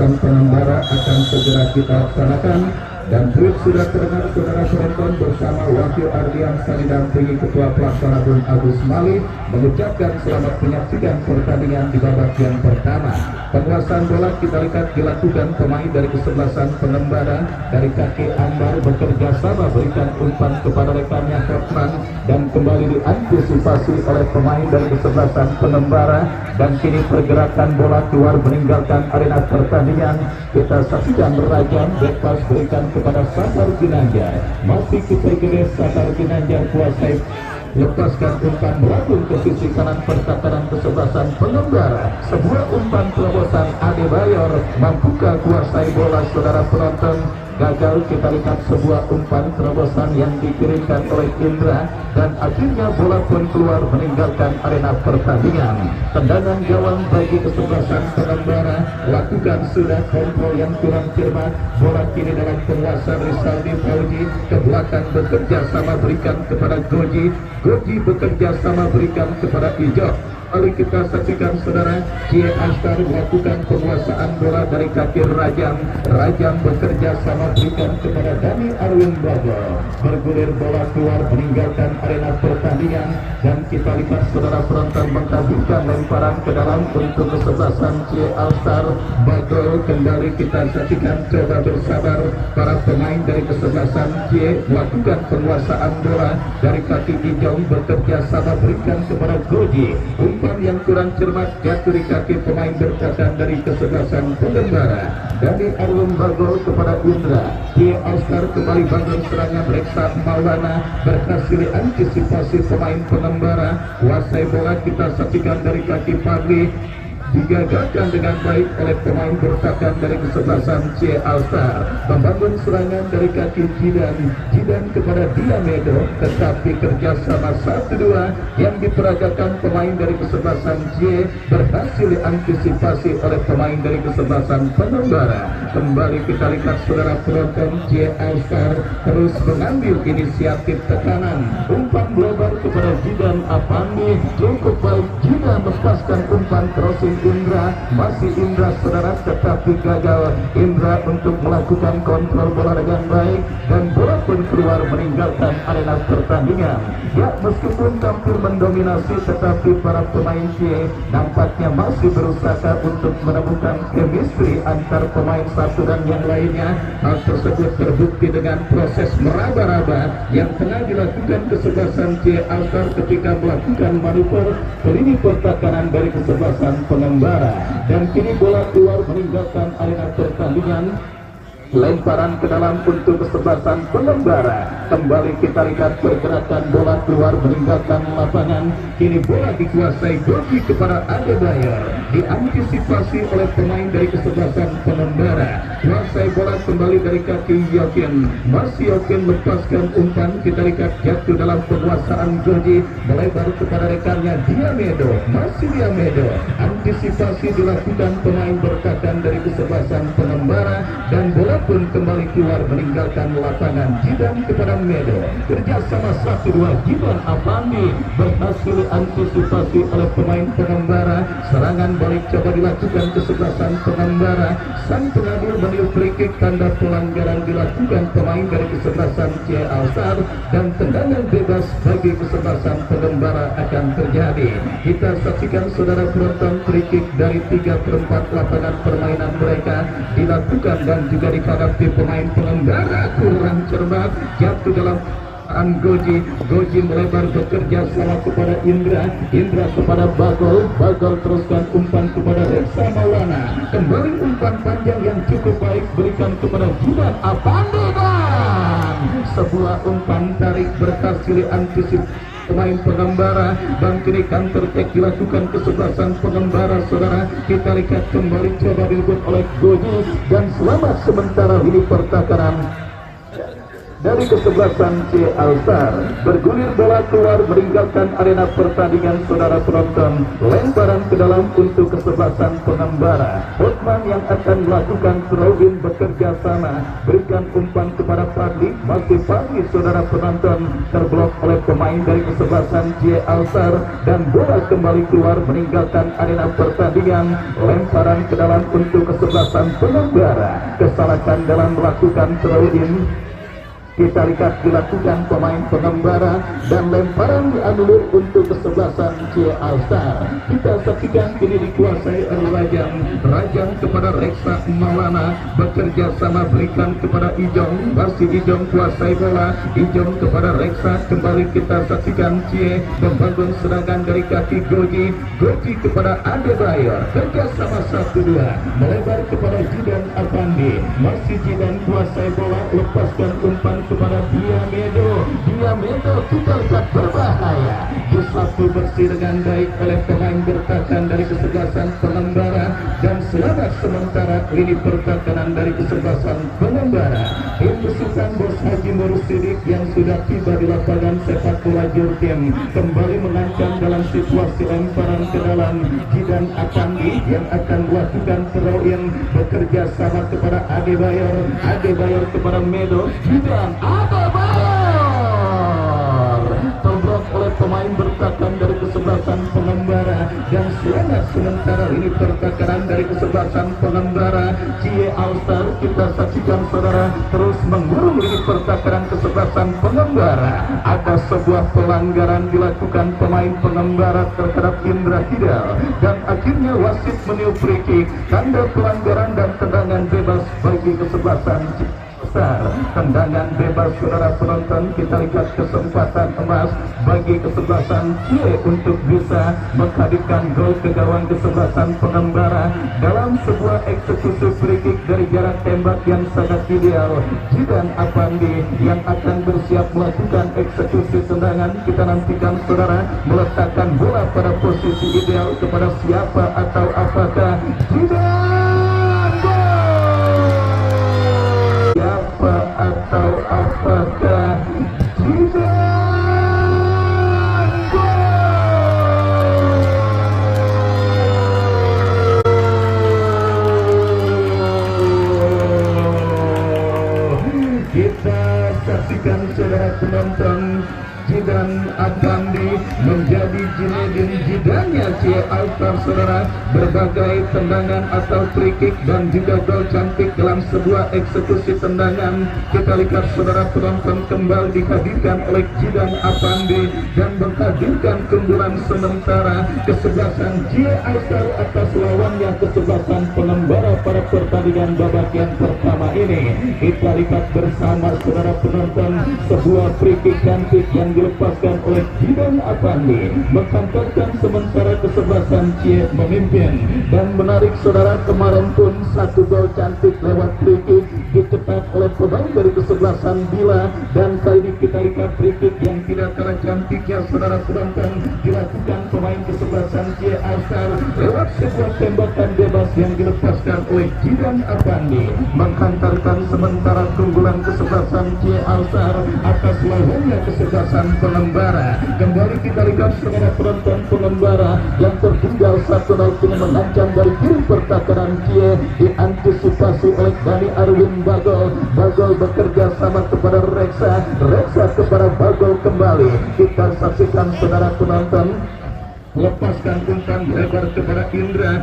kesebelasan pengembara akan segera kita laksanakan. Dan trip sudah terdengar saudara penonton bersama Wakil Ardiansa didampingi Ketua Pelaksana Bung Agus Mali mengucapkan selamat menyaksikan pertandingan di babak yang pertama. Penguasaan bola kita lihat dilakukan pemain dari kesebelasan pengembara dari kaki Ambar bekerja sama berikan umpan kepada rekannya Hotman dan kembali diantisipasi oleh pemain dari kesebelasan pengembara dan kini pergerakan bola keluar meninggalkan arena pertandingan. Kita saksikan Rajan bebas berikan kepada Satar Ginanjar, masih kita gede Satar Ginanjar kuasai lepaskan umpan melambung ke sisi kanan pertahanan kesebelasan pengembara. Sebuah umpan terobosan Adebayor, mampukah kuasai bola saudara penonton? Gagal. Kita lihat sebuah umpan terobosan yang dikirimkan oleh Indra dan akhirnya bola pun keluar meninggalkan arena pertandingan. Tendangan gawang bagi kesebelasan pengembara lakukan sudah kontrol yang kurang cermat. Bola kini dalam penguasaan Rizaldi Fauji, ke belakang bekerja sama berikan kepada Goji. Goji bekerja sama berikan kepada Ijo. Mari kita saksikan saudara, Cie Astar melakukan penguasaan bola dari kaki Rajam. Rajam bekerja sama berikan kepada Dani Arwin Bago. Bergulir bola keluar meninggalkan arena pertandingan dan kita lihat saudara penonton mengkabulkan lemparan ke dalam untuk kesebelasan Cie Astar. Bago kembali kita saksikan, coba bersabar para pemain dari kesebelasan Cie melakukan penguasaan bola dari kaki Ijong bekerja sama berikan kepada Goji. Umpan yang kurang cermat jatuh di kaki pemain bertahan dari kesebelasan pengembara. Dari Arwin Bago kepada Indra. Cie Alstar kembali bangun serangan. Reksa Maulana berhasil antisipasi pemain pengembara. Kuasai bola kita saksikan dari kaki Fadli, digagalkan dengan baik oleh pemain bertahan dari kesebelasan Cie Alstar. Membangun serangan dari kaki Jidan. Jidan kepada Diamedo, tetapi kerjasama 1-2 yang diperagakan pemain dari kesebelasan Cie berhasil diantisipasi oleh pemain dari kesebelasan pengembara. Kembali kita lihat saudara penonton, Cie Alstar terus mengambil inisiatif tekanan. Umpan lebar kepada Jidan Apandi, cukup baik Jidan lepaskan umpan crossing Indra, masih Indra saudara, tetapi gagal Indra untuk melakukan kontrol bola dengan baik dan bola pun keluar meninggalkan arena pertandingan. Ya, meskipun tampil mendominasi tetapi para pemain Cie nampaknya masih berusaha untuk menemukan chemistry antar pemain satu dan yang lainnya. Hal tersebut terbukti dengan proses meraba-raba yang tengah dilakukan kesebelasan Cie Alstar ketika melakukan manuver ke lini pertahanan dari kesebelasan pengembara. Dan kini bola keluar meninggalkan arena pertandingan. Lemparan ke dalam untuk kesebelasan pengembara. Kembali kita lihat pergerakan bola keluar meninggalkan lapangan. Kini bola dikuasai Gogi kepada Adebayor, diantisipasi oleh pemain dari kesebelasan pengembara. Kuasai bola kembali dari kaki Yokin, masih Yokin lepaskan umpan. Kita lihat jatuh dalam penguasaan Gogi, melebar kepada rekannya Diamedo, masih Diamedo. Antisipasi dilakukan pemain bertahan dari kesebelasan pengembara dan bola pun kembali keluar meninggalkan lapangan. Jidan kepada Medo, kerjasama 1-2 Jidan Apandi berhasil antisipasi oleh pemain pengembara. Serangan balik coba dilakukan kesebelasan pengembara. Sang pengambil meniup free kick, tanda pelanggaran dilakukan pemain dari kesebelasan Cie Alstar dan tendangan bebas bagi kesebelasan pengembara akan terjadi. Kita saksikan saudara penonton, free kick dari 3/4 lapangan permainan mereka dilakukan dan juga dihadapi pemain pengembara kurang cermat, jatuh dalam Goji. Goji melebar bekerja sama kepada Indra. Indra kepada Bagol. Bagol teruskan umpan kepada Reksa Maulana. Kembali umpan panjang yang cukup baik berikan kepada Jidan Apandi dan sebuah umpan tarik berhasil antisipasi pemain pengembara. Dan kini counter attack dilakukan kesebelasan pengembara saudara. Kita lihat kembali coba direbut oleh Goji dan selamat sementara ini pertahanan dari kesebelasan C Alstar. Bergulir bola keluar meninggalkan arena pertandingan saudara penonton. Lemparan ke dalam untuk kesebelasan pengembara. Hotman yang akan melakukan throw-in bekerja sama. Berikan umpan kepada Fadli. Masih Fadli saudara penonton. Terblok oleh pemain dari kesebelasan C Alstar. Dan bola kembali keluar meninggalkan arena pertandingan. Lemparan ke dalam untuk kesebelasan pengembara. Kesalahan dalam melakukan throw-in kita lihat dilakukan pemain pengembara dan lemparan dianulir untuk kesebelasan C Alstar. Kita saksikan kini dikuasai oleh Rajang kepada Reksa Maulana, bekerja sama berikan kepada Ijong. Masih Ijong kuasai bola. Ijong kepada Reksa, kembali kita saksikan C membangun serangan dari kaki Goji. Goji kepada Adebayor, kerja sama 1-2 melebar kepada Jidan Afandi. Masih Jidan kuasai bola, lepaskan umpan kepada Diamedo. Kita lihat berbahaya, disapu bersih dengan baik oleh pemain bertahan dari kesebelasan pengembara dan selamat sementara lini pertahanan dari kesebelasan pengembara. Tim besukan Bos Haji Murusidik yang sudah tiba di lapangan sepak bola Jurtim kembali mengancam dalam situasi lemparan ke dalam. Jidan Afandi yang akan melakukan throw-in bekerja sama kepada Adebayor kepada Medo. Jidan Adebayor terblok oleh pemain bertahan dari kesebelasan pengembara dan selamat sementara ini pertahanan dari kesebelasan pengembara C Alstar. Kita saksikan saudara terus mengurung lini pertahanan kesebelasan pengembara. Ada sebuah pelanggaran dilakukan pemain pengembara terhadap Indra Hidal dan akhirnya wasit meniup free kick. Tanda pelanggaran dan tendangan bebas bagi kesebelasan tendangan bebas saudara penonton. Kita lihat kesempatan emas bagi kesebelasan C untuk bisa menghadirkan gol ke gawang kesebelasan pengembara dalam sebuah eksekusi free kick dari jarak tembak yang sangat ideal. Jidan Afandi yang akan bersiap melakukan eksekusi tendangan. Kita nantikan saudara meletakkan bola pada posisi ideal kepada siapa atau apakah Jidan atau apakah kita saksikan saudara penonton. Jidan Afandi menjadi Jidannya C Alstar saudara. Berbagai tendangan atau free kick dan juga gol cantik dalam sebuah eksekusi tendangan. Kita lihat saudara penonton kembali dihadirkan oleh Jidan Afandi dan menghadirkan keunggulan sementara kesebelasan C Alstar atas lawannya kesebelasan pengembara pada pertandingan babak yang pertama ini. Kita lihat bersama saudara penonton sebuah free kick cantik yang dilepaskan oleh Jidan Afandi menghantarkan sementara kesebelasan C memimpin dan menarik saudara. Kemarin pun satu gol cantik lewat free kick dicetak oleh pemain dari kesebelasan Bila dan kali ini kita lihat free kick yang tidak kalah cantiknya saudara penonton dilakukan pemain kesebelasan C Alstar lewat sebuah tembakan bebas yang dilepaskan oleh Jidan Afandi menghantarkan sementara keunggulan kesebelasan C Alstar atas lawannya kesebelasan pengembara. Kembali kita lihat saudara penonton pengembara yang tertinggal 1-0 kini mengancam dari kiri pertahanan C diantisipasi oleh Dani Arwin Bagol. Bagol bekerja sama kepada Reksa kepada Bagol kembali. Kita saksikan saudara penonton lepaskan umpan lebar kepada Indra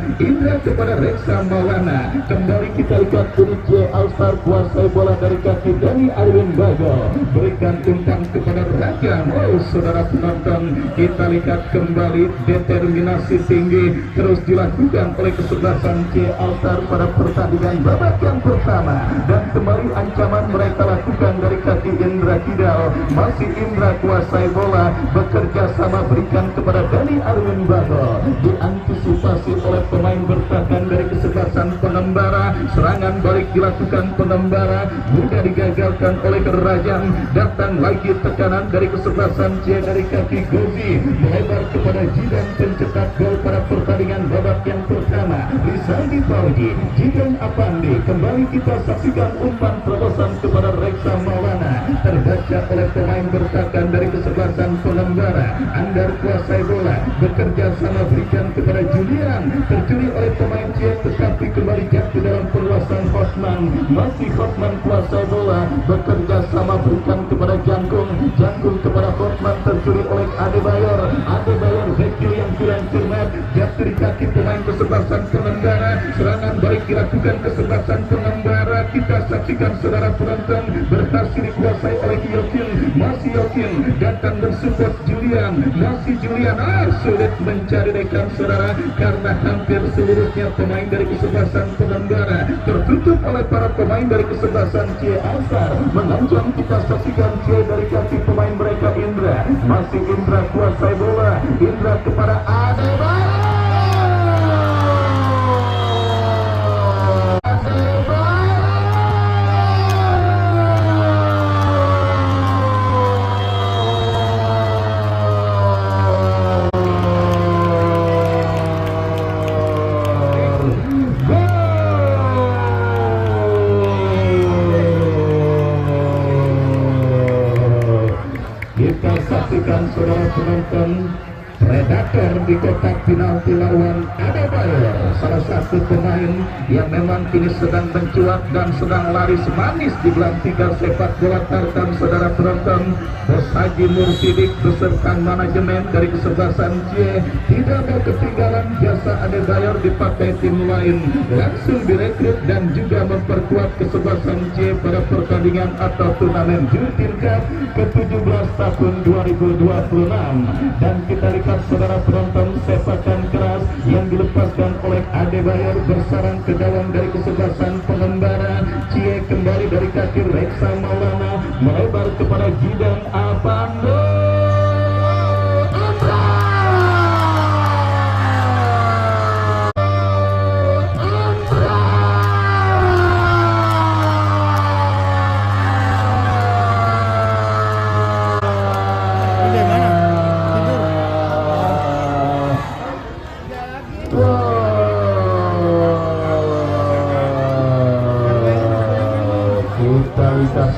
kepada Reksa Maulana. Kembali kita lihat kini C Alstar kuasai bola dari kaki Dani Arwin Bagol, berikan umpan kepada Rajang. Saudara penonton kita lihat kembali determinasi tinggi terus dilakukan oleh kesebelasan C Alstar pada pertandingan babak yang pertama dan kembali ancaman mereka lakukan dari kaki Indra Hidal. Masih Indra kuasai bola, bekerja sama berikan kepada Dani Arwin Bagol, diantisipasi oleh pemain bertahan dari kesebelasan pengembara. Serangan balik dilakukan pengembara, mudah digagalkan oleh Rajang. Datang lagi tekanan dari kesebelasan C dari kaki Gozi melebar kepada Jidan pencetak gol pada pertandingan babak yang pertama. Rizaldi Fauji, Jidan Afandi Kembali kita saksikan umpan terobosan kepada Reksa Maulana, terbaca oleh pemain bertahan dari kesebelasan pengendara. Andar kuasai bola, bekerja sama berikan kepada Julian, tercuri oleh pemain C, tetapi kembali jatuh dalam perluasan Hotman. Masih Hotman kuasai bola, bekerja sama berikan kepada Jangkung, Jangkung kepada Hotman, tercuri oleh Adebayor. Adebayor Bekir yang kurang cermat, jatuh di kaki pemain kesebelasan pengendara. Serangan baik dilakukan kesebelasan pengendara. Kita saksikan saudara penonton, berhasil dikuasai oleh Yokin. Masih Yokin datang mensupport Julian, masih Julian sulit mencari rekan saudara karena hampir seluruhnya pemain dari kesebelasan pengendara tertutup oleh para pemain dari kesebelasan C. Asar menonjol, kita saksikan C dari kaki pemain mereka Indra. Masih Indra kuasai bola, Indra kepada Adebayor. Kita saksikan saudara penonton, Predator di kotak penalti lawan Adebayor, salah satu pemain yang memang kini sedang mencuat dan sedang laris manis di belantika sepak bola tarkam saudara penonton. Bos Haji Mursidik beserta manajemen dari kesebelasan C tidak mau ketinggalan jasa Adebayor dipakai tim lain, langsung direkrut dan juga memperkuat kesebelasan C pada pertandingan atau turnamen Jurtin Cup ke-17 tahun 2026. Dan kita lihat saudara penonton, sepakan keras yang dilepaskan oleh Adebayor bersarang ke dalam dari kesebelasan pengembara. Cie kembali dari kaki Reksa Maulana, melebar kepada Gidang Apando.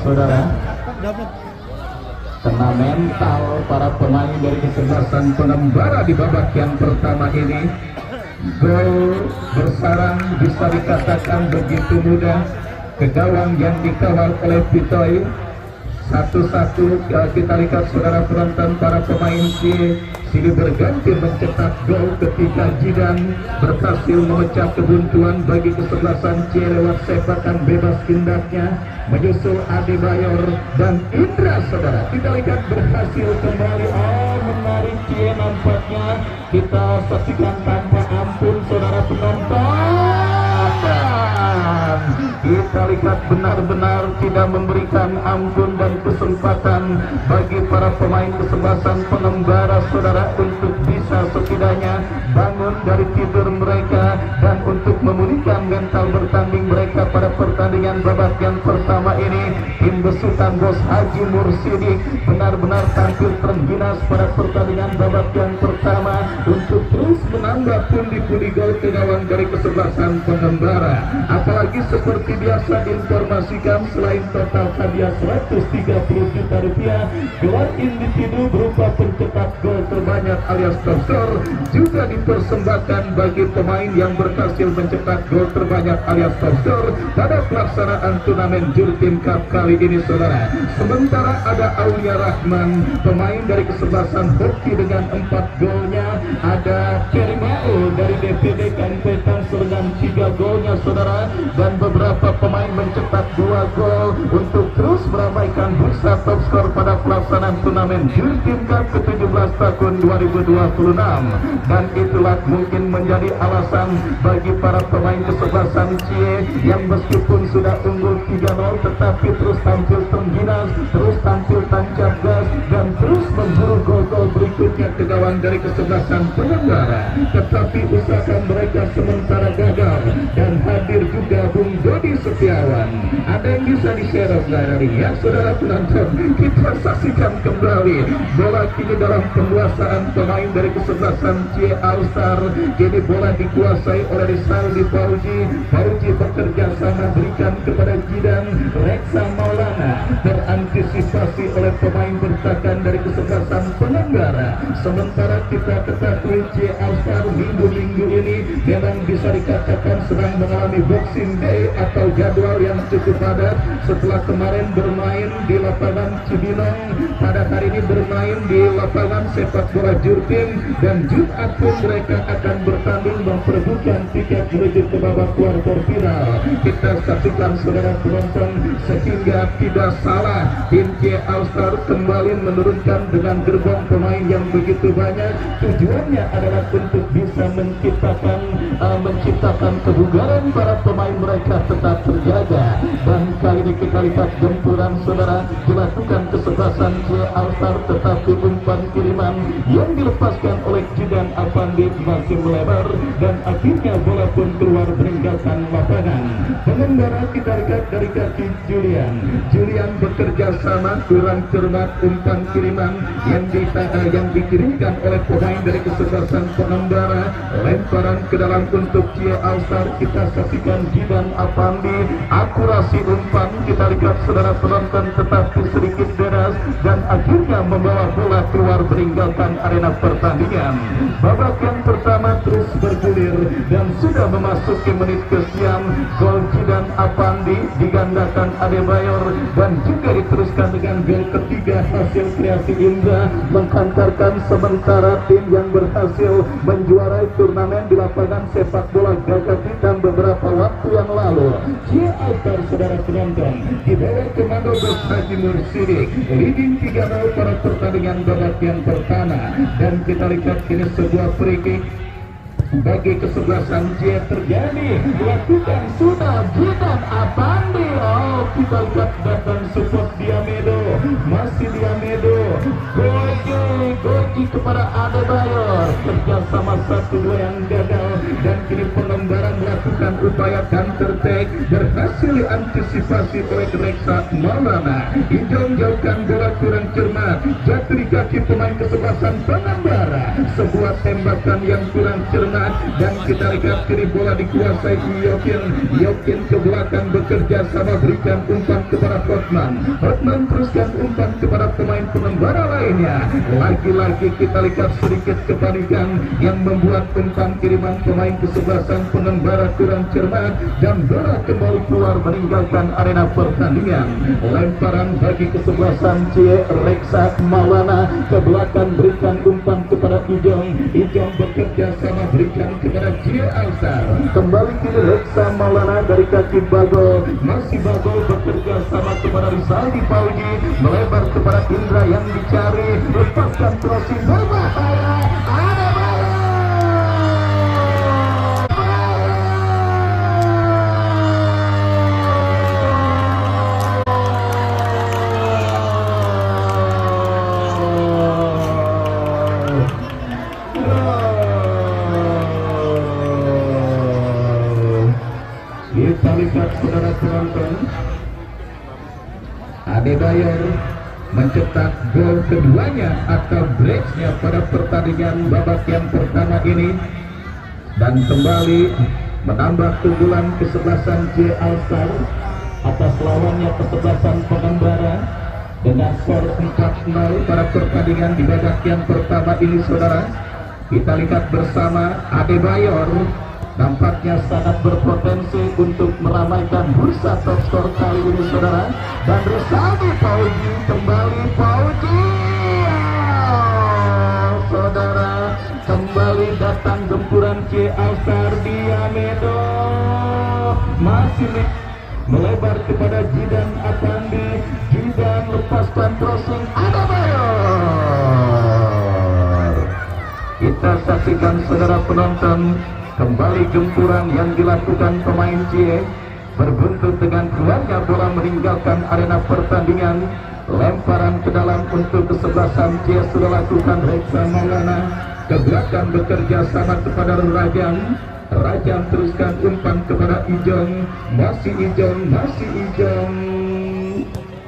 Saudara, kena mental para pemain dari kesebelasan pengembara di babak yang pertama ini. Gol bersarang bisa dikatakan begitu mudah ke gawang yang dikawal oleh Pitoy. Satu-satu kita lihat saudara penonton, para pemain silih berganti mencetak gol ketika Jidan berhasil memecah kebuntuan bagi kesebelasan C lewat sepakan bebas tindaknya, menyusul Adebayor dan Indra. Saudara, kita lihat berhasil kembali. Menarik C nampaknya, kita saksikan tanpa ampun saudara penonton. Kita lihat benar-benar tidak memberikan ampun dan kesempatan bagi para pemain kesebelasan pengembara saudara untuk bisa setidaknya bangun dari tidur mereka dan untuk memulihkan mental bertanding mereka pada pertandingan babak yang pertama ini. Tim besutan Bos Haji Mursidik benar-benar tampil terengginas pada pertandingan babak yang pertama untuk terus menambah pundi-pundi gol ke gawang dari kesebelasan pengembara. Apalagi seperti biasa diinformasikan, selain total hadiah 130 juta rupiah, gelar individu berupa pencetak gol terbanyak alias top score juga dipersembahkan bagi pemain yang berhasil mencetak gol terbanyak alias top score pada pelaksanaan turnamen Jurtin Cup kali ini saudara. Sementara ada Aulia Rahman, pemain dari kesebelasan hoki dengan 4 golnya. Ada Kerimao dari DPD Kabupaten dengan 3 golnya saudara, dan beberapa pemain mencetak 2 gol untuk terus meramaikan bursa top skor pada pelaksanaan turnamen Jurtin Cup ke-17 tahun 2026. Dan itulah mungkin menjadi alasan bagi para pemain kesebelasan Cie yang meskipun sudah unggul 3-0 tetapi terus tampil terengginas, terus tampil tancap gas dan terus memburu gol-gol berikutnya ke gawang dari kesebelasan pengendara. Tetapi usaha mereka sementara gagal, dan hadir juga Bung Dodi Rudi Setiawan. Ada yang bisa di-share dari ya saudara penonton. Kita saksikan kembali bola kini dalam penguasaan pemain dari kesebelasan C All-Star. Kini bola dikuasai oleh Rizaldi Fauji. Fauji bekerja sama berikan kepada Jidan. Reksa Maulana terantisipasi oleh pemain bertahan dari kesebelasan Penyenggara. Sementara kita ketahui C All-Star minggu-minggu ini memang bisa dikatakan sedang mengalami Boxing Day atau jadwal yang cukup padat setelah kemarin bermain di lapangan Cibinong, pada hari ini bermain di lapangan sepak bola Jurtim, dan Jumat pun mereka akan bertanding memperebutkan tiket menuju ke babak kuarter final. Kita saksikan saudara penonton, sehingga tidak salah tim C All-Star kembali menurunkan dengan gerbong pemain yang begitu banyak. Tujuannya adalah untuk bisa menciptakan kebugaran para pemain mereka tetap terjaga. Dan kali ini kita lihat gempuran saudara dilakukan kesebelasan C All-Star, tetapi umpan kiriman yang dilepaskan oleh Jidan Afandi masih melebar dan akhirnya bola pun keluar meninggalkan lapangan. Pengendara kita lihat dari kaki Julian bekerja sama kurang cermat, umpan kiriman yang dikirimkan oleh pemain dari kesebelasan Pengendara, lemparan ke dalam untuk C All-Star. Kita saksikan Jidan Afandi, akurasi umpan kita lihat saudara penonton tetapi sedikit deras dan akhirnya membawa bola keluar meninggalkan arena pertandingan. Babak yang pertama terus bergulir dan sudah memasuki menit ke-6. Gol Jidan Afandi digandakan Adebayor dan juga diteruskan dengan gol ketiga hasil kreasi Indra menghantarkan sementara tim yang berhasil menjuarai turnamen di lapangan sepak bola Gagak Hitam beberapa waktu yang lalu. C All-Star saudara penonton di bawah komando Bos Haji Mursidik leading 3-0 pada pertandingan babak yang pertama, dan kita lihat ini sebuah free kick bagi kesebelasan C terjadi dilakukan sudah Jidan Afandi. Oh, kita lihat datang support Diamedo, masih Diamedo, Goji kepada Adebayor, kerjasama 1-2 yang gagal dan kini Pengendara melakukan upaya counter attack, berhasil diantisipasi oleh Reksa Maulana. Jauhkan bola kurang cermat, jatuh di kaki pemain kesebelasan Pengendara, sebuah tembakan yang kurang cermat dan kita lihat kiri bola dikuasai Yokin ke belakang bekerja sama berikan umpan kepada Hotman teruskan umpan kepada pemain Pengendara lainnya. Lagi-lagi kita lihat sedikit kepanikan yang membuat umpan kiriman pemain kesebelasan Pengendara kurang cermat dan bola kembali keluar meninggalkan arena pertandingan. Lemparan bagi kesebelasan C Reksa Maulana ke belakang berikan umpan kepada Ijong bekerja sama berikan kepada C All-Star. Kembali kini Reksa Maulana dari kaki Bagol, masih Bagol bekerja sama kepada Rizaldi Fauji, melebar kepada Indra yang dicari, lepaskan crossing berbahaya, ada bola. Kita lihat saudara penonton, Adebayor mencetak gol keduanya atau breaknya pada pertandingan babak yang pertama ini dan kembali menambah keunggulan kesebelasan C All-Star atas lawannya kesebelasan Pengendara dengan skor 4-0 pada pertandingan di babak yang pertama ini saudara. Kita lihat bersama Adebayor nampaknya sangat berpotensi untuk meramaikan bursa top skor kali ini saudara, dan Rizaldi Fauji kembali saudara, kembali datang gempuran C All-Star. Diamedo masih melebar kepada Jidan Afandi, Jidan lepaskan crossing Adebayor. Kita saksikan saudara penonton kembali gempuran yang dilakukan pemain C berbuntut dengan keluarnya bola meninggalkan arena pertandingan. Lemparan ke dalam untuk kesebelasan C sudah lakukan Reksa Maulana, ke belakang bekerja sama kepada Rajam teruskan umpan kepada Ijong, masih Ijong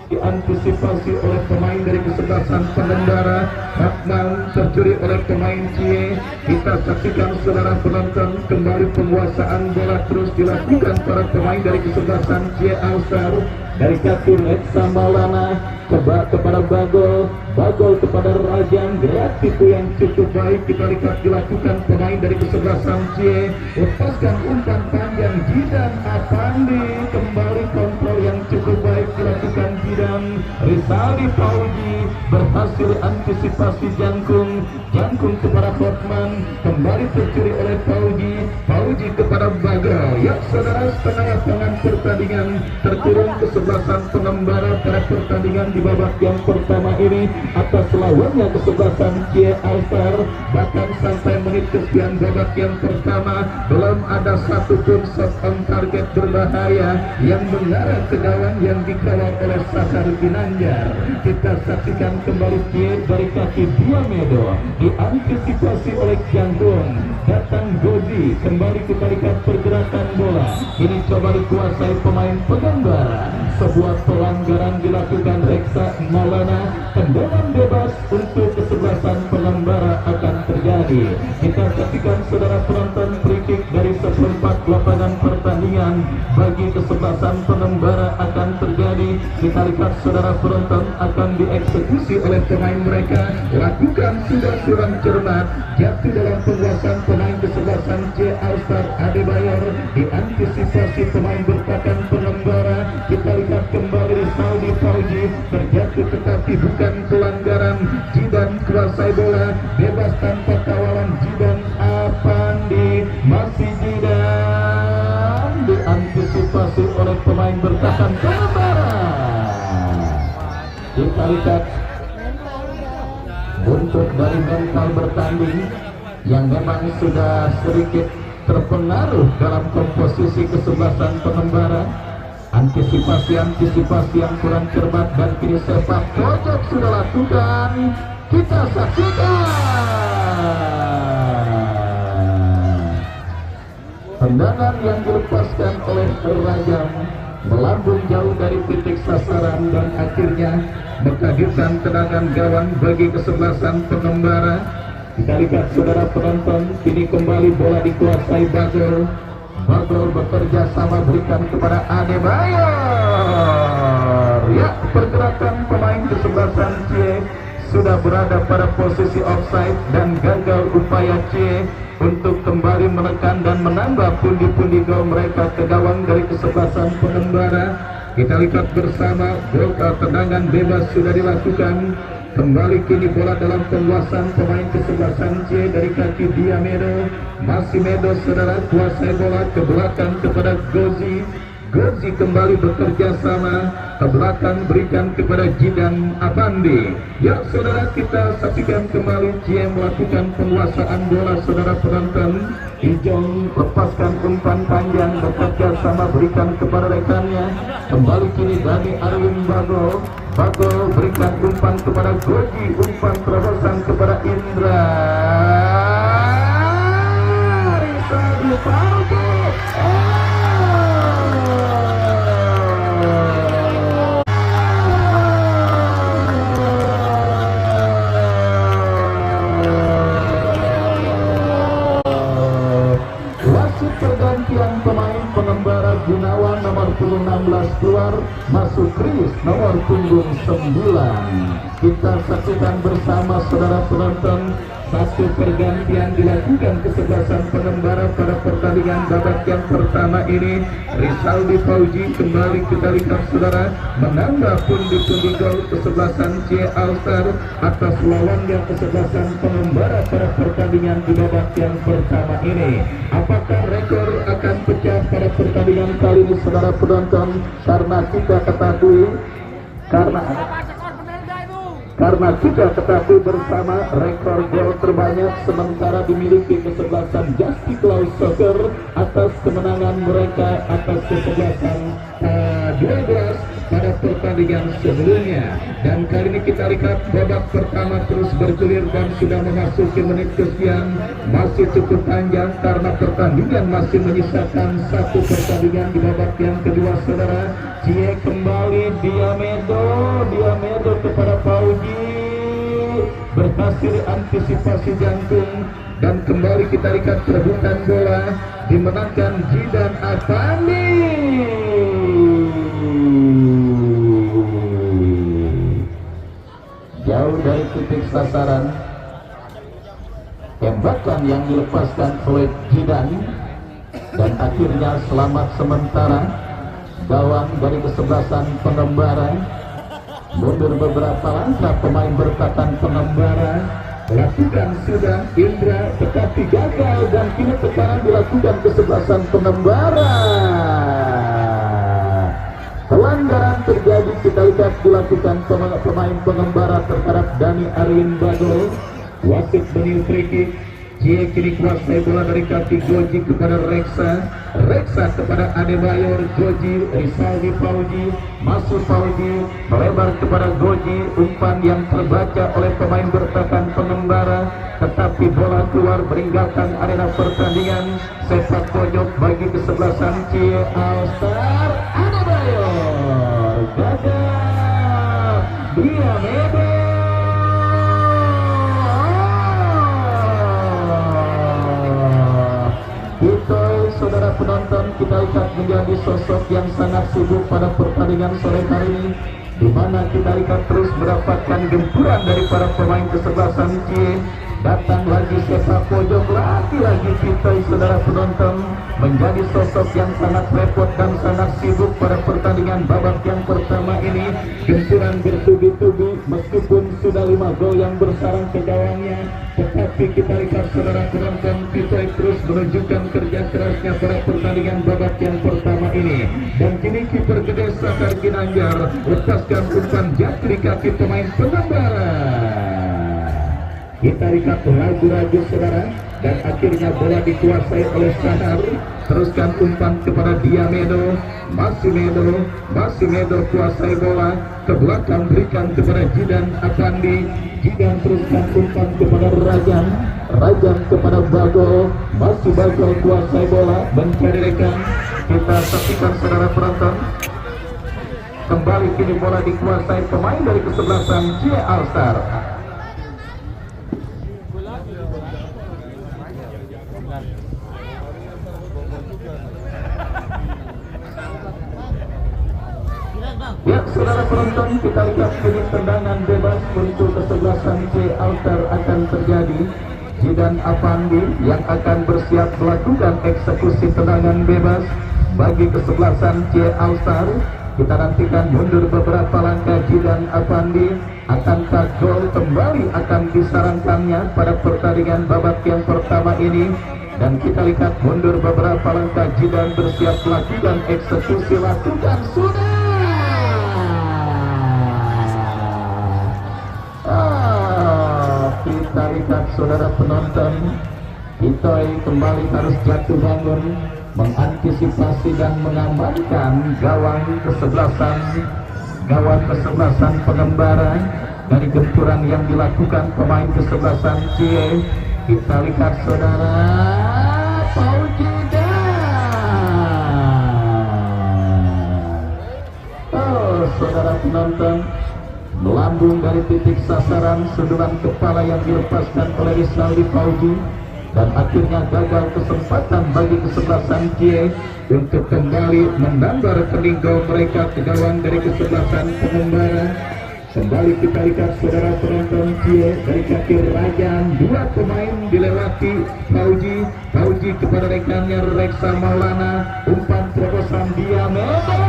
diantisipasi oleh pemain dari kesebelasan Pengendara. Hakman tercuri oleh pemain Cie. Kita saksikan saudara penonton, kembali penguasaan bola terus dilakukan para pemain dari kesebelasan Cie Alsar. Dari Catur Eksa Maulana coba kepada Bagol kepada Rajam, gerak tipu yang cukup baik kita lihat dilakukan pemain dari kesebelasan Cie. Lepaskan umpan panjang Jidan Apandi, kembali kontrol yang cukup baik dilakukan Jidan. Rizali Fauji berhasil antisipasi Jangkung kepada Hotman, kembali tercuri oleh Fauji kepada Bagol. Ya saudara, setengah tangan pertandingan terturun kesebelasan Pengembara pada pertandingan di babak yang pertama ini atas lawannya kesebelasan Cie Alsar. Bahkan sampai menit kesekian babak yang pertama belum ada satupun shot on target berbahaya yang mengarah ke gawang yang dikawal oleh Sahar Ginanjar. Kita saksikan kembali Cie dari kaki Diamedo diantisipasi oleh Janggung. Datang Gozi, kembali kita lihat pergerakan bola ini coba dikuasai pemain Pengembara. Sebuah pelanggaran dilakukan Reksa Maulana, tendangan bebas untuk kesebelasan Pengembara akan terjadi. Kita saksikan saudara penonton, free kick dari seperempat lapangan pertandingan bagi kesebelasan Pengembara akan terjadi. Kita lihat saudara penonton, akan dieksekusi oleh pemain mereka. Lakukan sudah kurang cermat, jatuh dalam penguasaan pemain kesebelasan Cie Alstar Adebayor. Diantisipasi pemain bertahan Pengembara. Kita lihat kembali Rizaldi Fauji terjatuh tetapi bukan pelanggaran. Jidan kuasai bola bebas tanpa kawalan. Jidan Apandi, masih Jidan diantisipasi oleh pemain bertahan Pengembara. Kita lihat untuk dari mental bertanding yang memang sudah sedikit terpengaruh dalam komposisi kesebelasan Pengembara. Antisipasi yang kurang cermat dan kini sepak pojok sudah lakukan. Kita saksikan tendangan yang dilepaskan oleh Rajam melambung jauh dari titik sasaran dan akhirnya menghadirkan tendangan gawang bagi kesebelasan Pengembara. Kita lihat saudara penonton, kini kembali bola dikuasai Bagol bekerja sama berikan kepada Adebayor. Ya, pergerakan pemain kesebelasan Cie sudah berada pada posisi offside dan gagal upaya Cie untuk kembali menekan dan menambah pundi-pundi gol mereka ke gawang dari kesebelasan Pengembara. Kita lihat bersama, tendangan bebas sudah dilakukan. Kembali kini bola dalam penguasaan pemain kesebelasan Cie dari kaki Diamedo. Masih Medo saudara kuasai bola ke belakang kepada Gozi kembali bekerja sama ke belakang berikan kepada Jidan Apandi. Ya saudara, kita saksikan kembali Cie melakukan penguasaan bola saudara penonton. Ijong lepaskan umpan panjang bekerja sama berikan kepada rekannya. Kembali kini Dani Arwin Bagol berikan umpan kepada Goji, umpan terobosan kepada Indra. Rizaldi Fauji. Pergantian pemain Pengembara, Gunawan nomor punggung 16 keluar, masuk Kris nomor punggung 9. Kita saksikan bersama saudara penonton, satu pergantian dilakukan kesebelasan Pengembara pada pertandingan babak yang pertama ini. Rizaldi Fauji kembali kita lihat saudara menambah pundi-pundi gol kesebelasan Cie Alsar atas lawannya kesebelasan Pengembara pada pertandingan di babak yang pertama ini. Apakah rekor akan pecah pada pertandingan kali ini saudara penonton? Karena kita ketahui bersama rekor gol terbanyak sementara dimiliki kesebelasan Justi Klaus Soccer atas kemenangan mereka atas kesebelasan 12 pada pertandingan sebelumnya. Dan kali ini kita lihat babak pertama terus bergulir dan sudah memasuki menit kesekian. Masih cukup panjang karena pertandingan masih menyisakan satu pertandingan di babak yang kedua, saudara. Cie kembali Diamedo kepada Pauji, berhasil antisipasi jantung. Dan kembali kita lihat perebutan bola dimenangkan Jidan Afandi. Jauh dari titik sasaran, tembakan yang dilepaskan oleh Jidan, dan akhirnya selamat sementara. Gawang dari kesebelasan Pengembara mundur beberapa langkah, pemain bertahan Pengembara melakukan sudah Indra tetapi gagal, dan kini tekanan dilakukan kesebelasan Pengembara. Pelanggaran terjadi, kita lihat dilakukan pemain Pengembara terhadap Dani Arwin Bagol. Wasit meniup free kick. Cie kini kuasai bola dari kaki Goji kepada Reksa kepada Adebayor. Goji, Rizaldi Pauji, masuk Pauji, melebar kepada Goji. Umpan yang terbaca oleh pemain bertahan Pengembara, tetapi bola keluar meninggalkan arena pertandingan. Sepak pojok bagi kesebelasan Cie All-Star. Adebayor gagal, Diamedo. Saudara penonton, kita lihat menjadi sosok yang sangat sibuk pada pertandingan sore hari ini, di mana kita lihat terus mendapatkan gempuran dari para pemain kesebelasan Cie. Datang lagi sepak pojok, lagi Vitoy. Saudara penonton, menjadi sosok yang sangat repot dan sangat sibuk pada pertandingan babak yang pertama ini. Gempuran bertubi-tubi meskipun sudah 5 gol yang bersarang ke gawangnya, tetapi kita lihat saudara penonton, Vitoy terus menunjukkan kerja kerasnya pada pertandingan babak yang pertama ini. Dan kini kiper gede Sakar Ginanjar lepaskan umpan jatuh di kaki pemain Pengembara. Kita lihat ragu-ragu saudara, dan akhirnya bola dikuasai oleh Sahar. Teruskan umpan kepada Diamedo, masih Medo kuasai bola ke belakang, berikan kepada Jidan Afandi. Jidan teruskan umpan kepada Rajan kepada Bagol, masih Bagol kuasai bola, mencari rekan. Kita saksikan saudara penonton, kembali kini bola dikuasai pemain dari kesebelasan Cie All-Star. Ya, saudara penonton, kita lihat kini tendangan bebas untuk kesebelasan Cie All-Star akan terjadi. Jidan Afandi yang akan bersiap melakukan eksekusi tendangan bebas bagi kesebelasan Cie All-Star. Kita nantikan mundur beberapa langkah Jidan Afandi. Akankah gol kembali akan disarankannya pada pertandingan babak yang pertama ini? Dan kita lihat mundur beberapa langkah, Jidan bersiap melakukan eksekusi, lakukan sudah. Kita lihat saudara penonton, Vitoy kembali harus jatuh bangun, mengantisipasi dan mengamankan gawang kesebelasan Pengembara dari gempuran yang dilakukan pemain kesebelasan Cie. Kita lihat saudara, Pauji saudara penonton, melambung dari titik sasaran, sundulan kepala yang dilepaskan oleh Rizaldi Pauji, dan akhirnya gagal kesempatan bagi kesebelasan Cie untuk kembali menambah peninggal mereka ke gawang dari kesebelasan Pengembara. Kembali kita lihat saudara penonton, Cie dari kaki Rajan, 2 pemain dilewati Pauji kepada rekannya Reksa Maulana, umpan terobosan Diamedo.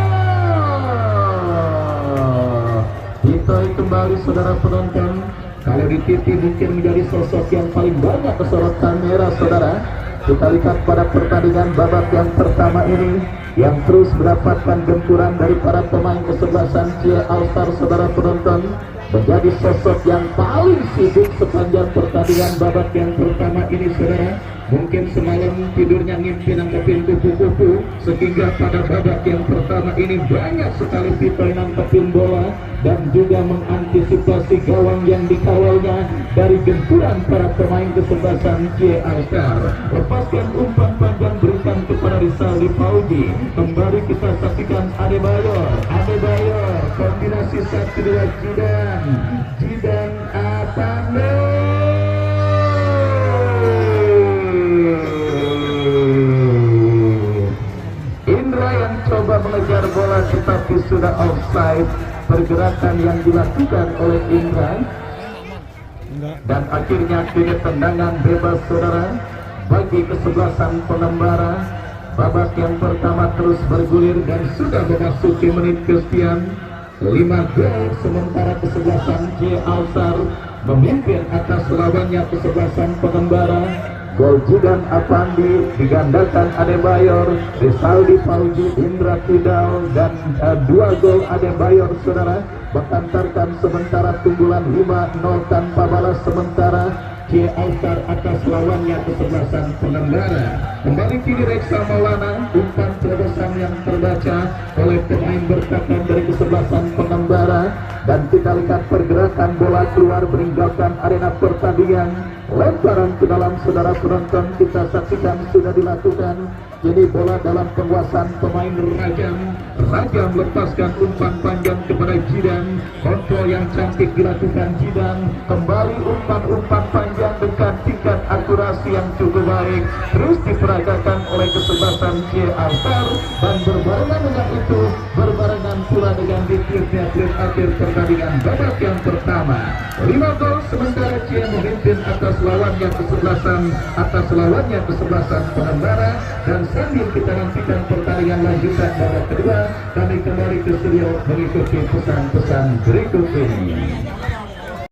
Vitoy kembali saudara penonton, kalau di TV mungkin menjadi sosok yang paling banyak kesorot kamera saudara. Kita lihat pada pertandingan babak yang pertama ini, yang terus mendapatkan gempuran dari para pemain kesebelasan Cie All-Star saudara penonton, menjadi sosok yang paling sibuk sepanjang pertandingan babak yang pertama ini saudara. Mungkin semalam tidurnya ngimpi nangkepin kupu-kupu, sehingga pada babak yang pertama ini banyak sekali tipe nangkepin bola dan juga mengantisipasi gawang yang dikawalnya dari gempuran para pemain kesebelasan Cie Altar. Lepaskan umpan panjang, berikan kepada Rizaldi Fauji. Kembali kita saksikan Adebayor, kombinasi 1-2 Jidan Apande. Indra yang coba mengejar bola tetapi sudah offside. Pergerakan yang dilakukan oleh Indra dan akhirnya kini tendangan bebas saudara bagi kesebelasan Pengembara. Babak yang pertama terus bergulir dan sudah memasuki menit kesekian 5 gol, sementara kesebelasan Cie Altar memimpin atas lawannya kesebelasan Pengembara. Gol Jidan Apandi digandakan Adebayor, Rizaldi Fauji, Indra Tidal, dan 2 gol Adebayor saudara mengantarkan sementara keunggulan 5-0 tanpa balas sementara Cie Altar atas lawannya kesebelasan Pengembara. Kembali kini Reksa Maulana, umpan terobosan yang terbaca oleh pemain bertahan dari kesebelasan Pengembara, dan kita lihat pergerakan bola keluar meninggalkan arena pertandingan. Lemparan ke dalam saudara penonton kita saksikan sudah dilakukan. Jadi bola dalam penguasaan pemain Rajam lepaskan umpan panjang kepada Jidan. Kontrol yang cantik dilakukan Jidan. Kembali umpan panjang dengan tingkat akurasi yang cukup baik. Terus diperagakan oleh kesebelasan Cie Altar, dan berbarengan dengan itu berbarengan pula dengan dikirnya akhir pertandingan babak yang pertama. 5 gol sementara Cie memimpin atas lawannya kesebelasan Pengembara. Dan sambil kita nantikan pertandingan lanjutan babak kedua, kami kembali ke studio mengikuti pesan-pesan berikut ini.